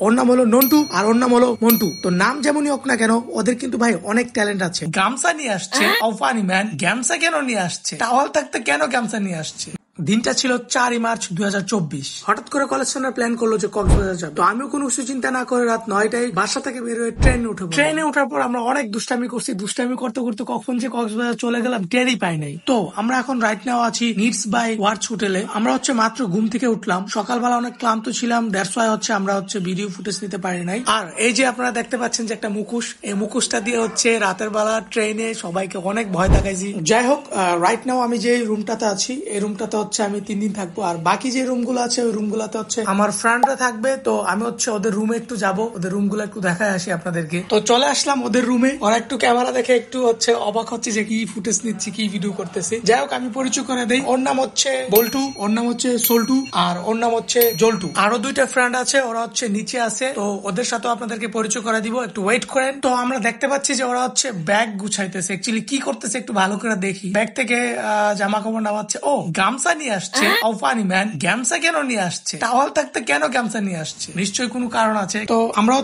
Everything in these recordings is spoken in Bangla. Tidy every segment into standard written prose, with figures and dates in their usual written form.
ওর নাম হলো নন্টু আর ওর নাম হলো মন্টু। তো নাম যেমনই হোক না কেন, ওদের কিন্তু ভাই অনেক ট্যালেন্ট আছে। গামছা নিয়ে আসছে, ফানি ম্যান গামছা কেন নিয়ে আসছে, টাওয়াল থাকতে কেন গামছা নিয়ে আসছে। দিনটা ছিল 4 মার্চ 2024। হঠাৎ করে কলেজ প্ল্যান করলো যে কক্সবাজার যাবো। তো আমিও কোনো কিছু চিন্তা না করে রাত 9টায় বাসা থেকে বের হয়ে ট্রেনে উঠে। ট্রেনে ওঠার পর আমরা অনেক দুষ্টামি করছি। দুষ্টামি করতে করতে কখন যে কক্সবাজার চলে গেলাম টেরই পাই নাই। তো আমরা এখন রাইট নাও আছি নিডস বাই ওয়ার্ডস হোটেলে। আমরা মাত্র ঘুম থেকে উঠলাম। সকালবেলা অনেক ক্লান্ত ছিলাম, দ্যাটস ওয়াই আমরা ভিডিও ফুটেজ নিতে পারি নাই। আর এই যে আপনারা দেখতে পাচ্ছেন যে একটা মুখোশ, এই মুখোশটা দিয়ে রাতের বেলা ট্রেনে সবাইকে অনেক ভয় দেখাইছি। যাই হোক, রাইট নাও আমি যে রুমটাতে আছি, এই রুমটাতে আমি 3 দিন থাকবো। আর বাকি যে রুম গুলো আছে, ওই রুম গুলাতে আমার ফ্রেন্ডরা থাকবে। তো আমি ওদের রুমে একটু যাবো, ওদের রুম গুলো একটু দেখায় আসি আপনাদেরকে। তো চলে আসলাম ওদের রুমে। ওরা একটু ক্যামেরা দেখে একটু অবাক হচ্ছে যে কি ফুটেজ নিচ্ছি, কি ভিডিও করতেছি। যাই হোক, আমি পরিচয় করে দেই। ওর নাম বল্টু, ওর নাম সোল্টু, আর ওর নাম জল্টু। আরো 2টা ফ্রেন্ড আছে, ওরা নিচে আছে। তো ওদের সাথে আপনাদেরকে পরিচয় করে দিব, একটু ওয়েট করেন। তো আমরা দেখতে পাচ্ছি যে ওরা ব্যাগ গুছাইতেছে। অ্যাকচুয়ালি কি করতেছে একটু ভালো করে দেখি। ব্যাগ থেকে জামা কাপড় নামাচ্ছে। ও গামছা নিয়ে আসছে, ফানি ম্যান গামছা কেন নিয়ে আসছে, টাওয়াল থাকতে কেন গামছা নিয়ে আসছে, নিশ্চয়ই কোনো কারণ আছে। তো আমরা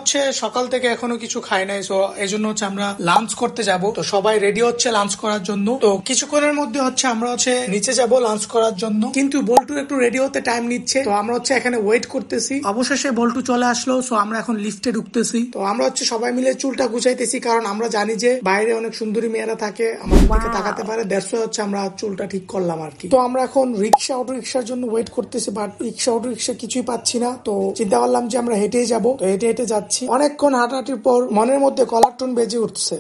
সকাল থেকে এখনো কিছু খাই নাই, তো এই জন্য আমরা লাঞ্চ করতে যাব। তো সবাই রেডি হচ্ছে লাঞ্চ করার জন্য। তো কিছুক্ষণের মধ্যে আমরা নিচে যাব লাঞ্চ করার জন্য। কিন্তু বল্টু একটু রেডি হতে টাইম নিচ্ছে। তো আমরা এখানে ওয়েট করতেছি। অবশেষে বল্টু চলে আসলো। সো আমরা এখন লিফটে ঢুকতেছি। তো আমরা সবাই মিলে চুলটা গুছাইতেছি, কারণ আমরা জানি যে বাইরে অনেক সুন্দরী মেয়েরা থাকে, আমাদের দিকে তাকাতে পারে। দ্যাটস ওয়াই আমরা চুলটা ঠিক করলাম আর কি। তো আমরা এখন রিক্সা অটো রিক্সার জন্য ওয়েট করতেছি, বাট রিক্সা অটো রিক্সা কিছুই পাচ্ছি না। তো চিন্তা করলাম যে আমরা হেঁটেই যাবো। তো হেঁটে হেঁটে যাচ্ছি। অনেকক্ষণ হাঁটাহাঁটির পর মনের মধ্যে কলার টোন বেজে উঠছে।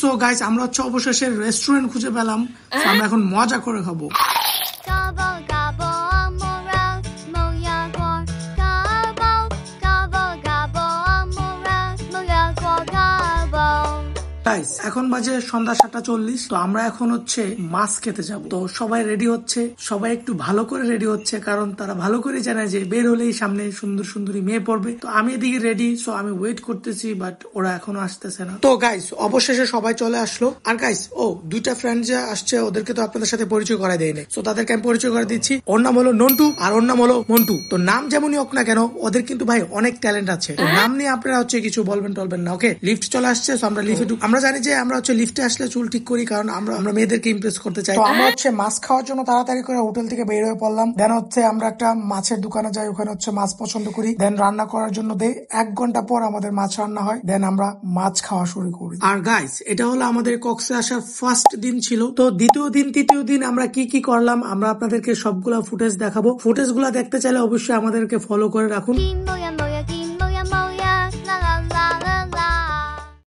সো গাইস, আমরা অবশেষে রেস্টুরেন্ট খুঁজে পেলাম। আমরা এখন মজা করে খাবো। এখন বাজে সন্ধ্যা 7:40। তো আমরা এখন মাছ খেতে যাব। তো সবাই রেডি হচ্ছে, সবাই একটু ভালো করে রেডি হচ্ছে, কারণ তারা ভালো করে জানে যে বের হলেই সামনে সুন্দর সুন্দরী মেয়ে পড়বে। তো আমি এদিকে রেডি, সো আমি ওয়েট করতেছি, বাট ওরা এখনো আসতেছে না। তো গাইস, অবশেষে সবাই চলে আসলো। আর গাইস, 2টা ফ্রেন্ড যে আসছে, ওদেরকে তো আপনাদের সাথে পরিচয় করাই দেয় নাই। সো তাদেরকে আমি পরিচয় করে দিচ্ছি। ওর নাম হলো নন্টু আর ওর নাম হলো মন্টু। তো নাম যেমনই হোক না কেন, ওদের কিন্তু ভাই অনেক ট্যালেন্ট আছে। তো নাম নিয়ে আপনারা কিছু বলবেন টলবেন না, ওকে? লিফট চলে আসছে। সো আমরা লিফটে আমরা জানি যে আমরা লিফটে আসলে চুল ঠিক করি, কারণ আমরা মেয়েদেরকে ইমপ্রেস করতে চাই। তো আমরা মাছ খাওয়ার জন্য তাড়াতাড়ি করে হোটেল থেকে বের হয়ে পড়লাম। দেন আমরা একটা মাছের দোকানে যাই, ওখানে মাছ পছন্দ করি। দেন রান্না করার জন্য দেই। 1 ঘন্টা পর আমাদের মাছ রান্না হয়। দেন আমরা মাছ খাওয়া শুরু করি। আর গাইস, এটা হলো আমাদের কক্সে আসার ফার্স্ট দিন ছিল। তো দ্বিতীয় দিন তৃতীয় দিন আমরা কি কি করলাম আমরা আপনাদেরকে সবগুলা ফুটেজ দেখাবো। ফুটেজ গুলা দেখতে চাইলে অবশ্যই আমাদেরকে ফলো করে রাখুন।